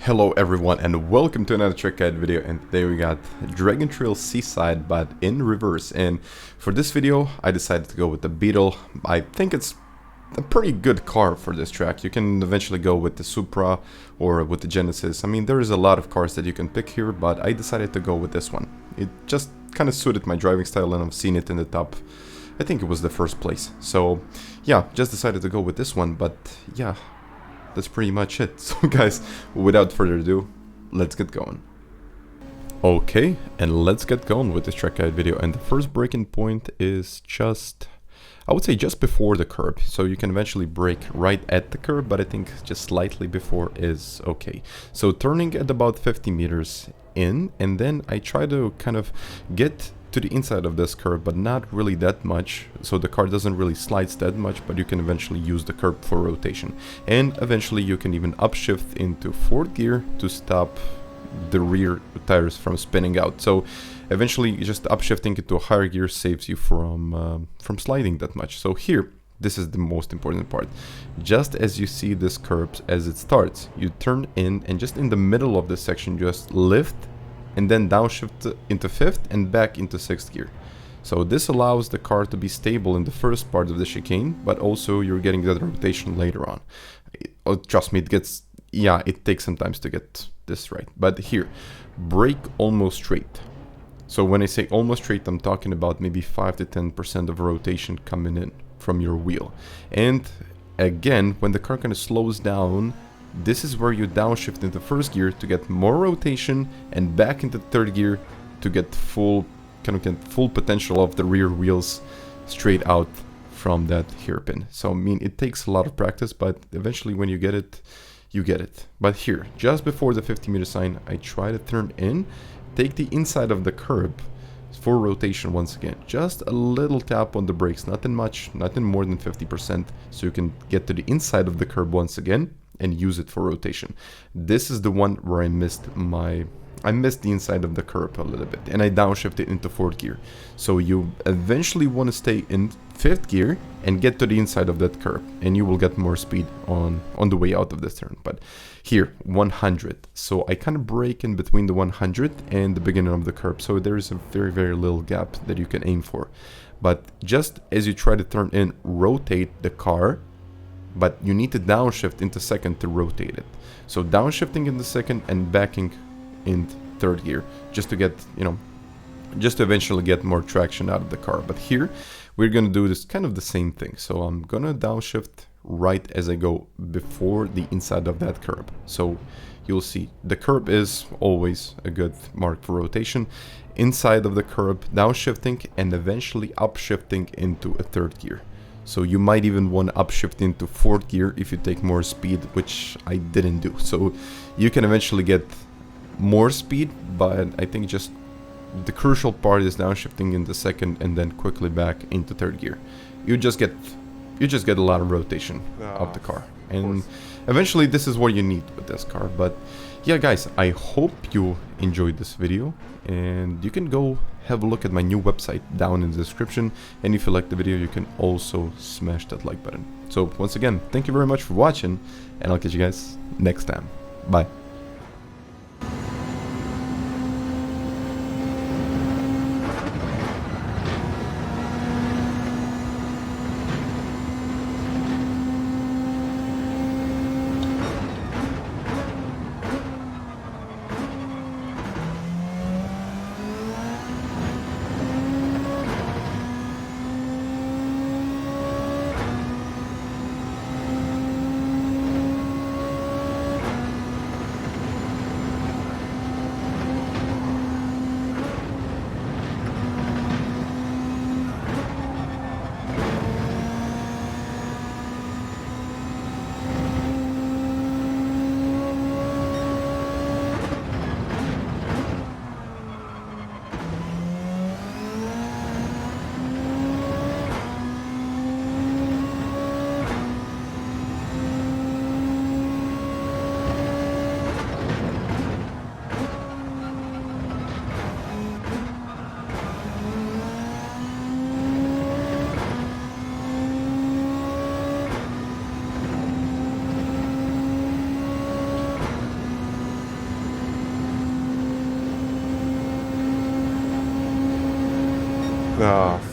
Hello everyone and welcome to another track guide video, and today we got Dragon Trail Seaside but in reverse. And for this video I decided to go with the Beetle. I think it's a pretty good car for this track. You can eventually go with the Supra or with the Genesis. I mean, there is a lot of cars that you can pick here, but I decided to go with this one. It just kind of suited my driving style and I've seen it in the top, I think it was the first place. So yeah, just decided to go with this one, but yeah, that's pretty much it. So guys, without further ado, let's get going. Okay, and let's get going with this track guide video. And the first braking point is just, I would say just before the curb. So you can eventually brake right at the curb, but I think just slightly before is okay. So turning at about 50 meters in, and then I try to kind of get to the inside of this curb, but not really that much, so the car doesn't really slides that much, but you can eventually use the curb for rotation. And eventually you can even upshift into fourth gear to stop the rear tires from spinning out. So eventually just upshifting into a higher gear saves you from sliding that much. So here, this is the most important part. Just as you see this curb as it starts, you turn in, and just in the middle of this section just lift and then downshift into fifth and back into sixth gear. So this allows the car to be stable in the first part of the chicane, but also you're getting that rotation later on. Trust me, it takes some time to get this right. But here, brake almost straight. So when I say almost straight, I'm talking about maybe 5 to 10% of rotation coming in from your wheel. And again, when the car kind of slows down, this is where you downshift into first gear to get more rotation and back into third gear to get full potential of the rear wheels straight out from that hairpin. So I mean, it takes a lot of practice, but eventually when you get it, you get it. But here, just before the 50 meter sign, I try to turn in, take the inside of the curb for rotation once again. Just a little tap on the brakes, nothing much, nothing more than 50%, so you can get to the inside of the curb once again and use it for rotation. This is the one where I missed the inside of the curb a little bit, and I downshifted into fourth gear. So you eventually want to stay in fifth gear and get to the inside of that curb, and you will get more speed on the way out of this turn. But here, 100. So I kind of brake in between the 100 and the beginning of the curb. So there is a very, very little gap that you can aim for. But just as you try to turn in, rotate the car, but you need to downshift into second to rotate it. So downshifting in the second and backing in third gear, just to get, just to eventually get more traction out of the car. But here we're going to do this kind of the same thing. So I'm going to downshift right as I go before the inside of that curb. So you'll see the curb is always a good mark for rotation. Inside of the curb, downshifting and eventually upshifting into a third gear. So you might even want to upshift into fourth gear if you take more speed, which I didn't do. So you can eventually get more speed, but I think just the crucial part is downshifting into second and then quickly back into third gear. You just get a lot of rotation of the car, and eventually this is what you need with this car. But yeah guys, I hope you enjoyed this video, and you can go have a look at my new website down in the description, and if you like the video you can also smash that like button. So once again, thank you very much for watching, and I'll catch you guys next time. Bye. Oh,